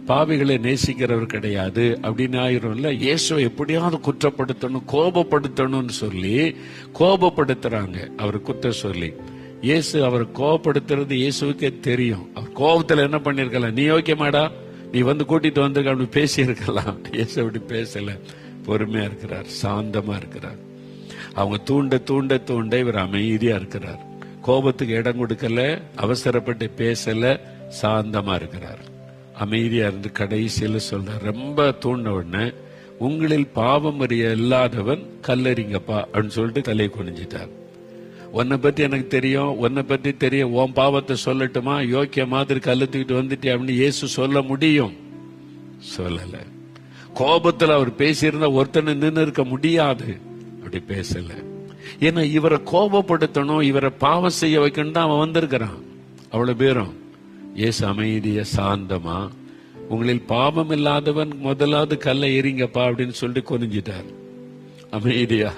பாவிகளை நேசிக்கிறவர் கிடையாது அப்படின்னு ஆயிரும்ல. இயேசுவை எப்படியாவது குற்றப்படுத்தணும், கோபப்படுத்தணும்னு சொல்லி கோபப்படுத்துறாங்க அவர் குற்றம் சொல்லி. இயேசு அவர் கோபப்படுத்துறது இயேசுக்கே தெரியும். அவர் கோபத்துல என்ன பண்ணிருக்கலாம், நீ ஓகேமாடா, நீ வந்து கூட்டிட்டு வந்திருக்க அப்படி பேசி இருக்கலாம். இயேசு அப்படி பேசல, பொறுமையா இருக்கிறார், சாந்தமா இருக்கிறார். அவங்க தூண்ட தூண்ட தூண்ட இவர் அமைதியா இருக்கிறார், கோபத்துக்கு இடம் கொடுக்கல, அவசரப்பட்டு பேசல, சாந்தமா இருக்கிறார், அமைதியா இருந்து கடைசியில சொல்ற, ரொம்ப தூண்ட உடனே, உங்களில் பாவம் அறிய இல்லாதவன் கல்லறிங்கப்பா அப்படின்னு சொல்லிட்டு தலையை குனிஞ்சிட்டார். உன்னை பத்தி எனக்கு தெரியும், உன்னை பத்தி தெரியும், உன் பாவத்தை சொல்லட்டுமா, யோக்கிய மாதிரி கல்ல தூக்கிட்டு வந்துட்டே அப்படின்னு இயேசு சொல்ல முடியும், சொல்லல. கோபத்துல அவர் பேசியிருந்தா ஒருத்தனை நின்று இருக்க முடியாது, அப்படி பேசல. ஏன்னா இவரை கோபப்படுத்தணும், இவரை பாவம் செய்ய வைக்கணும் தான் அவன் வந்திருக்கிறான். அவ்வளவு பேரும் இயேசு அமைதிய சாந்தமா, உங்களில் பாவம் இல்லாதவன் முதலாவது கல்லை எறிங்கப்பா அப்படின்னு சொல்லிட்டு கொனிஞ்சிட்டார் அமைதியா.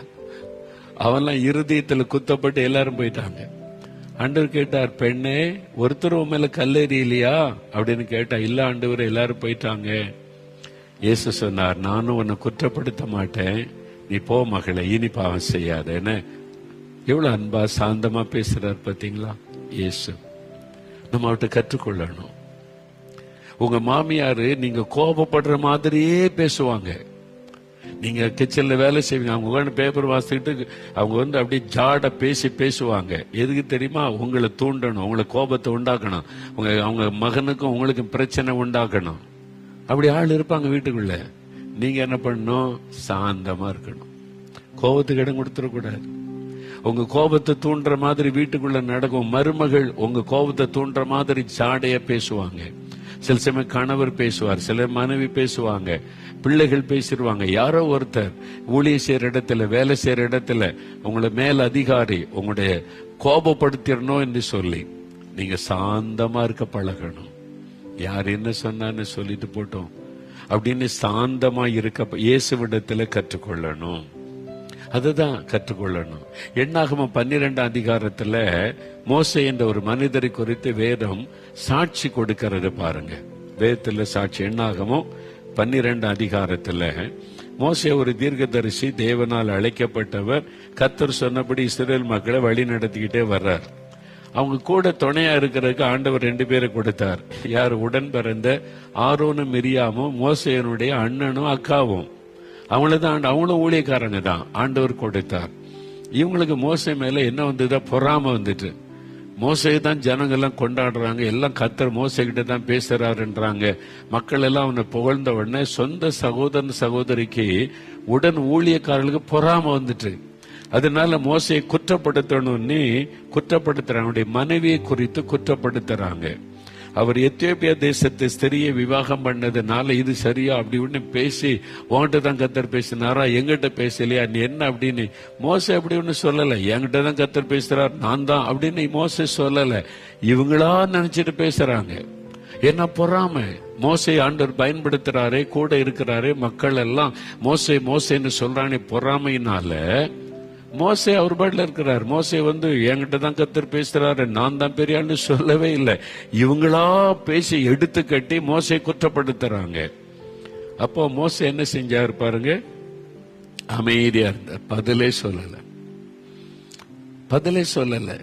அவன்லாம் இருதயத்துல குத்தப்பட்டு எல்லாரும் போயிட்டாங்க. ஆண்டவர் கேட்டார், பெண்ணே ஒருத்தர் உன் மேல கல்லெறி இல்லையா அப்படின்னு கேட்டா, இல்ல ஆண்டவர் எல்லாரும் போயிட்டாங்க. இயேசு சொன்னார், நானும் உன்னை குற்றப்படுத்த மாட்டேன், நீ போ மகளே, இனி பாவம் செய்யாத. என்ன எவ்வளவு அன்பா சாந்தமா பேசுறார் பாத்தீங்களா இயேசு. நம்ம அவர்கிட்ட கற்றுக்கொள்ளணும். உங்க மாமியாரு நீங்க கோபப்படுற மாதிரியே பேசுவாங்க. நீங்க கிச்சன்ல வேலை செய்வீங்க, அவங்க உட்காந்து பேப்பர் வாசிக்கிட்டு அவங்க அப்படியே ஜாட பேசுவாங்க. எதுக்கு தெரியுமா? உங்களை தூண்டணும், உங்களை கோபத்தை உண்டாக்கணும், அவங்க மகனுக்கும் உங்களுக்கும் பிரச்சனை உண்டாக்கணும். அப்படி ஆள் இருப்பாங்க வீட்டுக்குள்ள. நீங்க என்ன பண்ணணும்? சாந்தமா இருக்கணும், கோபத்துக்கு இடம் கொடுத்துடக்கூடாது. உங்க கோபத்தை தூண்டுற மாதிரி வீட்டுக்குள்ள நடக்கும். மருமகள் உங்க கோபத்தை தூண்டுற மாதிரி ஜாடைய பேசுவாங்க. சில சமயம் கணவர் பேசுவார், சில மனைவி பேசுவாங்க, பிள்ளைகள் பேசிடுவாங்க. யாரோ ஒருத்தர் ஊழிய செய்யற இடத்துல, வேலை செய்யற இடத்துல உங்களை மேல் அதிகாரி உங்களுடைய கோபப்படுத்திடணும் என்று சொல்லி நீங்க சாந்தமா இருக்க பழகணும். யார் என்ன சொன்னான்னு சொல்லிட்டு போட்டோம் அப்படின்னு சாந்தமா இருக்க இயேசுவிடத்துல கற்றுக்கொள்ளணும். அதுதான் கற்றுக்கொள்ளணும். எண்ணாகமம் 12 அதிகாரத்துல மோசே என்ற ஒரு மனிதரை குறித்து வேதம் சாட்சி கொடுக்கிறது பாருங்க. வேதத்துல சாட்சி. எண்ணாகமம் 12 அதிகாரத்துல மோசே ஒரு தீர்க்கதரிசி, தேவனால் அழைக்கப்பட்டவர். கர்த்தர் சொன்னபடி இஸ்ரவேல் மக்களை வழி நடத்திக்கிட்டே வர்றார். அவங்க கூட துணையா இருக்கிறதுக்கு ஆண்டவர் 2 பேரை கொடுத்தார். யார்? உடன் பிறந்த ஆரோனும் மிரியாமும், மோசேயனுடைய அண்ணனும் அக்காவும். அவங்களும் ஊழியக்காரங்க தான், ஆண்டவர் கொடுத்தார். இவங்களுக்கு மோசே மேல என்ன வந்ததா? பொறாம வந்துட்டு. மோசையை தான் ஜனங்கள் எல்லாம் கொண்டாடுறாங்க, எல்லாம் கர்த்தர் மோசே கிட்ட தான் பேசுறாருன்றாங்க. மக்கள் எல்லாம் அவனை புகழ்ந்த உடனே சொந்த சகோதரன் சகோதரிக்கு உடன் ஊழியக்காரர்களுக்கு பொறாம வந்துட்டு, அதனால மோசையை குற்றப்படுத்தணும்னு குற்றப்படுத்துறாங்க. மனைவியை குறித்து குற்றப்படுத்துறாங்க. அவர் எத்தியோப்பியா தேசத்து ஸ்திரியை விவாகம் பண்ணதுனால இது சரியா அப்படி ஒண்ணு பேசி, உன்கிட்ட தான் கர்த்தர் பேசினாரா, எங்கிட்ட பேசலையா, நீ என்ன அப்படின்னு மோசே அப்படி ஒண்ணு சொல்லல. என்கிட்ட தான் கர்த்தர் பேசுறார், நான் தான் அப்படின்னு மோசே சொல்லல. இவங்களா நினைச்சிட்டு பேசுறாங்க. என்ன பொறாம. மோசே ஆண்டவர் பயன்படுத்துறாரே, கூட இருக்கிறாரே, மக்கள் எல்லாம் மோசே மோசேன்னு சொல்றானே, பொறாமையினால மோசே அவர் பாட்டில் இருக்கிறார். மோசே என்கிட்ட தான் கர்த்தர் பேசுறாரு, நான் தான் பெரியான்னு சொல்லவே இல்லை. இவங்களா பேசி எடுத்து கட்டி மோசே குற்றப்படுத்துறாங்க. அப்போ மோசே என்ன செஞ்சாரு பாருங்க? அமைதியா இருந்தார், பதிலே சொல்லல.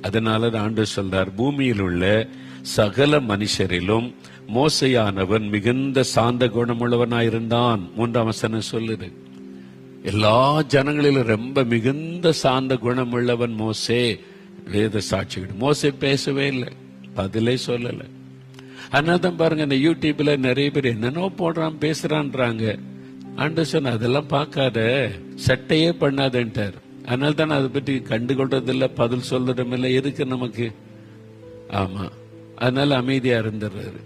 அதனால ஆண்டவர் சொல்றார், பூமியில் உள்ள சகல மனுஷரிலும் மோசையானவன் மிகுந்த சாந்த குணமுள்ளவனாயிருந்தான். 3ஆம் வசனம் சொல்லுது. எல்லா ஜனங்களிலும் ரொம்ப மிகுந்த சாந்த குணம் உள்ளவன் மோசே. வேத சாட்சிகள். மோசே பேசவே இல்லை, பதிலே சொல்லல. அதனால்தான் பாருங்க, இந்த யூடியூப்ல நிறைய பேர் என்னென்னோ போடுறான், பேசுறான்றாங்க. ஆண்டவர் சொன்ன அதெல்லாம் பார்க்காத, சட்டையே பண்ணாதன்ட்டார். அதனால தான் அதை பற்றி கண்டுகொள்றதில்லை, பதில் சொல்றதும் இல்லை. எதுக்கு நமக்கு? ஆமா, அதனால அமைதியா இருந்துடுறாரு.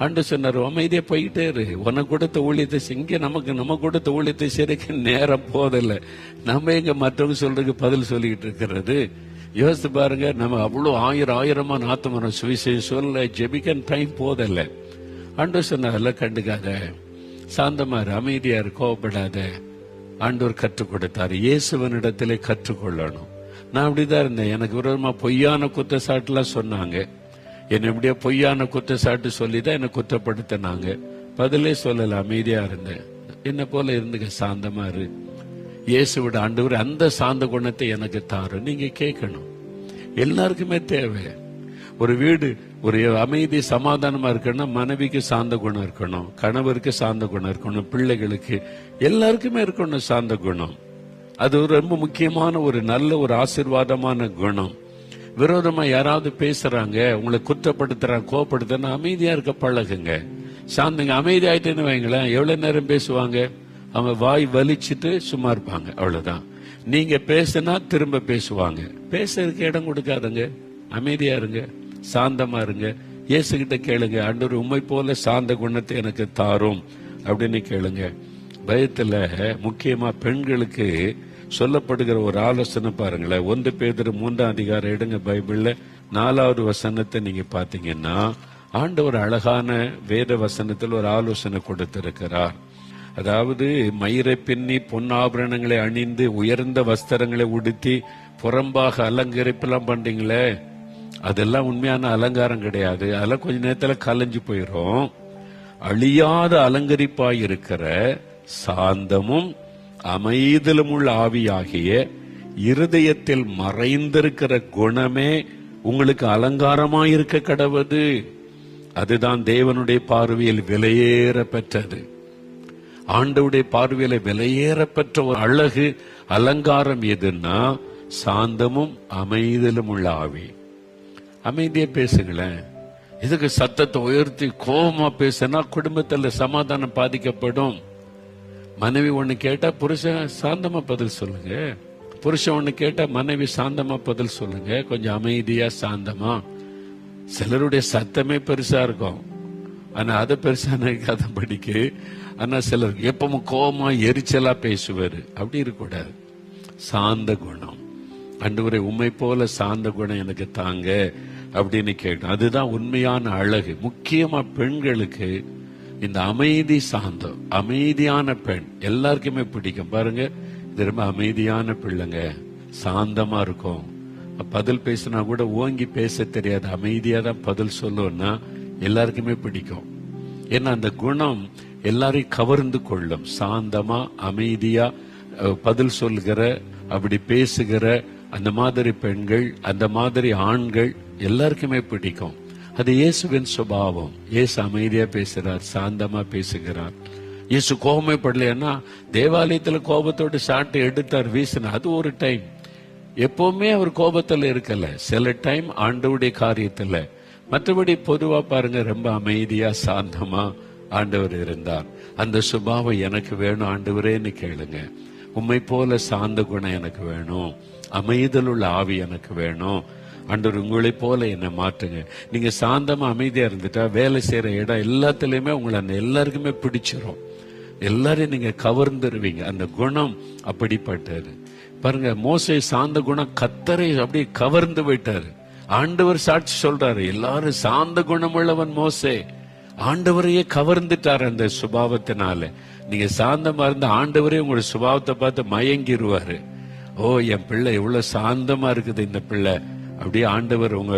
ஆண்டவர் சொன்னார், அமைதியா போயிட்டே இரு, உனக்கு கொடுத்த ஊழியத்தை இங்க நம்ம கொடுத்த ஊழியத்தை செய்யறதுக்கு நேரம் போதில்லை. நம்ம எங்க மற்றவங்க சொல்றதுக்கு பதில் சொல்லிக்கிட்டு இருக்கிறது? யோசித்து பாருங்க. நம்ம அவ்வளவு ஆயிரமா நாத்தமரம் சுவிசேஷம் சொல்ல ஜெபிக்க டைம் போதில்லை. ஆண்டவர் சொன்னார்ல, கண்டுக்காத, சாந்தமா இரு, அமைதியா இரு, கோவப்படாத. ஆண்டவர் கற்றுக் கொடுத்தாரு. இயேசுவனிடத்திலே கற்றுக்கொள்ளணும். நான் அப்படிதான் இருந்தேன். எனக்கு விரோதமா பொய்யான குற்றச்சாட்டுலாம் சொன்னாங்க. என்ன எப்படியா பொய்யான குற்றச்சாட்டு சொல்லிதான் என்ன குற்றப்படுத்தினாங்க. பதிலே சொல்லல, அமைதியா இருந்தேன். என்ன போல இருந்துங்க, சாந்தமா இரு. இயேசுவோட ஆண்டவர் அந்த சாந்த குணத்தை எனக்கு தாரு. நீங்க கேட்கணும். எல்லாருக்குமே தேவை. ஒரு வீடு ஒரு அமைதி சமாதானமா இருக்கணும்னா மனைவிக்கு சாந்த குணம் இருக்கணும், கணவருக்கு சாந்த குணம் இருக்கணும், பிள்ளைகளுக்கு எல்லாருக்குமே இருக்கணும் சாந்த குணம். அது ஒரு ரொம்ப முக்கியமான ஒரு நல்ல ஒரு ஆசீர்வாதமான குணம். விரோதமா யாராவது பேசுறாங்க, உங்களை குற்றப்படுத்துறாங்க, கோபப்படுத்துறா, அமைதியா இருக்க பழகுங்க. சாந்தங்க. அமைதி ஆயிட்டேன்னு வைங்களேன், எவ்வளவு நேரம் பேசுவாங்க? அவங்க வாய் வலிச்சுட்டு சும்மா இருப்பாங்க, அவ்வளவுதான். நீங்க பேசினா திரும்ப பேசுவாங்க. பேசுறதுக்கு இடம் கொடுக்காதங்க, அமைதியா இருங்க, சாந்தமா இருங்க. இயேசுகிட்ட கேளுங்க, ஆண்டவர் உம்மை போல சாந்த குணத்தை எனக்கு தாரும் அப்படின்னு கேளுங்க. பயத்துல முக்கியமா பெண்களுக்கு சொல்லப்படுகிற ஒரு ஆலோசனை பாருங்களேன். 1 பேதுரு 3ஆம் அதிகாரம் எடுங்க, பைபிள்ல 4வது வசனத்தை நீங்க பாத்தீங்கன்னா, ஆண்டவர் அழகான வேத வசனத்தில் ஒரு ஆலோசனை கொடுத்திருக்கிறார். அதாவது மயிரை பின்னி பொன்னாபரணங்களை அணிந்து உயர்ந்த வஸ்திரங்களை உடுத்தி புறம்பாக அலங்கரிப்பெல்லாம் பண்றீங்களே, அதெல்லாம் உண்மையான அலங்காரம் கிடையாது. அதெல்லாம் கொஞ்ச நேரத்துல கலைஞ்சு போயிரும். அழியாத அலங்கரிப்பாய் இருக்கிற சாந்தமும் அமைதிலும் உள்ள ஆவியாகிய இருதயத்தில் மறைந்திருக்கிற குணமே உங்களுக்கு அலங்காரமாயிருக்க கடவுது. அதுதான் தேவனுடைய பார்வையில் விலையேற பெற்றது. ஆண்டவருடைய பார்வையில விலையேறப்பெற்ற ஒரு அழகு அலங்காரம் எதுன்னா சாந்தமும் அமைதலும் உள்ள ஆவி. அமைதியா பேசுங்களேன். இதுக்கு சத்தத்தை உயர்த்தி கோபமா பேசினா குடும்பத்துல சமாதானம் பாதிக்கப்படும். மனைவி ஒண்ணு கேட்டா புருஷன் சாந்தமா பதில் சொல்லுங்க. புருஷன் ஒண்ணு கேட்டா மனைவி சாந்தமா பதில் சொல்லுங்க. கொஞ்சம் அமைதியா சாந்தமா. சிலருடைய சத்தமே பெருசா இருக்கும், ஆனா அதை பெருசா நினைக்காத படிக்கு. ஆனா சிலர் எப்பவும் கோபமா எரிச்சலா பேசுவாரு. அப்படி இருக்கக்கூடாது. சாந்த குணம். ஆண்டவரே உம்மை போல சாந்த குணம் எனக்கு தாங்க அப்படின்னு கேட்டோம். அதுதான் உண்மையான அழகு. முக்கியமா பெண்களுக்கு இந்த அமைதி சாந்தம், அமைதியான பெண் எல்லாருக்குமே பிடிக்கும். பாருங்க, இது ரொம்ப அமைதியான பிள்ளைங்க, சாந்தமா இருக்கும். பதில் பேசினா கூட ஓங்கி பேச தெரியாது, அமைதியா தான் பதில் சொல்லுன்னா எல்லாருக்குமே பிடிக்கும். ஏன்னா அந்த குணம் எல்லாரையும் கவர்ந்து கொள்ளும். சாந்தமா அமைதியா பதில் சொல்கிற, அப்படி பேசுகிற அந்த மாதிரி பெண்கள், அந்த மாதிரி ஆண்கள் எல்லாருக்குமே பிடிக்கும். அது இயேசுவின் சுபாவம். இயேசு அமைதியா பேசுறார், சாந்தமா பேசுகிறார். இயேசு கோபமே படலைன்னா தேவாலயத்துல கோபத்தோடு சாட்டை எடுத்தார், வீசினார். அது ஒரு டைம். எப்பவுமே அவர் கோபத்துல இருக்கல, சில டைம் ஆண்டவருடைய காரியத்துல. மற்றபடி பொதுவா பாருங்க, ரொம்ப அமைதியா சாந்தமா ஆண்டவர் இருந்தார். அந்த சுபாவம் எனக்கு வேணும் ஆண்டவரேன்னு கேளுங்க. உம்மை போல சாந்த குணம் எனக்கு வேணும், அமைதல் உள்ள ஆவி எனக்கு வேணும். ஆண்டவர் உங்களை போல என்னை மாற்றுங்க. நீங்க சாந்தமா அமைதியா இருந்துட்டா வேலை செய்யற இடம் எல்லாத்துலயுமே உங்களை எல்லாருக்குமே பிடிச்சிரும். எல்லாரையும் நீங்க கவர்ந்துருவீங்க. அந்த குணம் அப்படிப்பட்டது. பாருங்க, மோசே சாந்த குணம் கத்தரை அப்படியே கவர்ந்து விட்டாரு. ஆண்டவர் சாட்சி சொல்றாரு, எல்லாரும் சாந்த குணம் உள்ளவன் மோசே. ஆண்டவரையே கவர்ந்துட்டாரு அந்த சுபாவத்தினால. நீங்க சாந்தமா இருந்த ஆண்டவரே உங்களுடைய சுபாவத்தை பார்த்து மயங்கிருவாரு. ஓ, என் பிள்ளை எவ்வளவு சாந்தமா இருக்குது இந்த பிள்ளை. அப்படியே ஆண்டவர் உங்க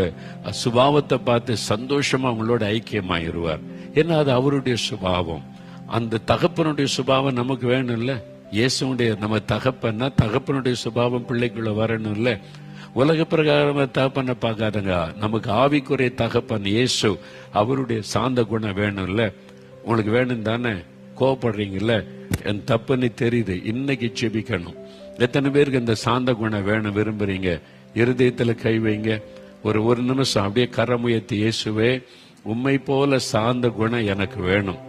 சுபாவத்தை பார்த்து சந்தோஷமா உங்களோட ஐக்கியமாயிருவார். ஏன்னா அது அவருடைய சுபாவம். அந்த தகப்பனுடைய சுபாவம் நமக்கு வேணும் இல்ல. இயேசுடைய நம்ம தகப்பன்னா தகப்பனுடைய சுபாவம் பிள்ளைக்குள்ள வரணும் இல்ல. உலக பிரகாரமா தகப்பனை பார்க்காதங்க, நமக்கு ஆவிக்குரிய தகப்பன் இயேசு, அவருடைய சாந்த குணம் வேணும் இல்ல. உங்களுக்கு வேணும் தானே? கோவப்படுறீங்கல்ல, என் தப்புன்னு தெரியுது, இன்னைக்கு செபிக்கணும். எத்தனை பேருக்கு இந்த சாந்த குணம் வேணும் விரும்புறீங்க? இருதயத்துல கை வைங்க. ஒரு நிமிஷம் அப்படியே கரமுயர்த்தி, இயேசுவே உம்மை போல சாந்த குணம் எனக்கு வேணும்,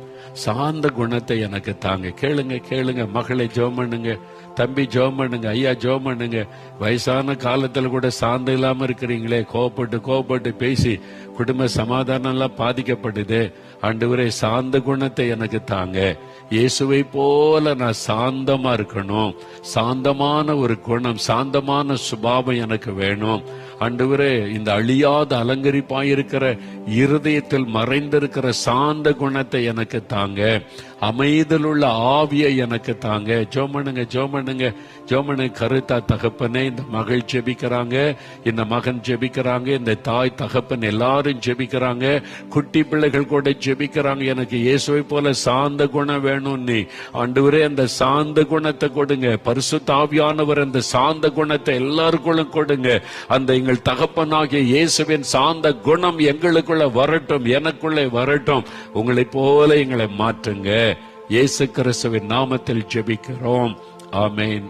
சாந்த குணத்தை எனக்கு தாங்க. கேளுங்க. மகளை ஜெபம் பண்ணுங்க, தம்பி ஜெபம் பண்ணுங்க, ஐயா ஜெபம் பண்ணுங்க. வயசான காலத்துல கூட சாந்தம் இல்லாம இருக்கிறீங்களே, கோபப்பட்டு பேசி குடும்ப சமாதானம் எல்லாம் பாதிக்கப்படுது. ஆண்டவரே சாந்த குணத்தை எனக்கு தாங்க. இயேசுவை போல நான் சாந்தமா இருக்கணும். சாந்தமான ஒரு குணம், சாந்தமான சுபாவம் எனக்கு வேணும். ஆண்டவரே இந்த அழியாத அலங்கரிப்பாயிருக்கிற இருதயத்தில் மறைந்திருக்கிற சாந்த குணத்தை எனக்கு தாங்க. அமைதலுள்ள ஆவியை எனக்கு தாங்க. ஜெபம் பண்ணுங்க. கருத்தா தகப்பனே, இந்த மகள் ஜெபிக்கிறாங்க, இந்த மகன் ஜெபிக்கிறாங்க, இந்த தாய் தகப்பன் எல்லாரும் ஜெபிக்கிறாங்க, குட்டி பிள்ளைகள் கூட ஜெபிக்கிறாங்க. எனக்கு இயேசுவை போல சாந்த குணம் வேணும். நீ ஆண்டவரே அந்த சாந்த குணத்தை கொடுங்க. பரிசுத்த ஆவியானவர் அந்த சாந்த குணத்தை எல்லாருக்குள்ளும் கொடுங்க. அந்த எங்கள் தகப்பனாகிய இயேசுவின் சாந்த குணம் எங்களுக்குள்ள வரட்டும், எனக்குள்ளே வரட்டும். உங்களை போல எங்களை மாற்றுங்க. இயேசு கிறிஸ்துவின் நாமத்தில் ஜெபிக்கிறோம். ஆமென்.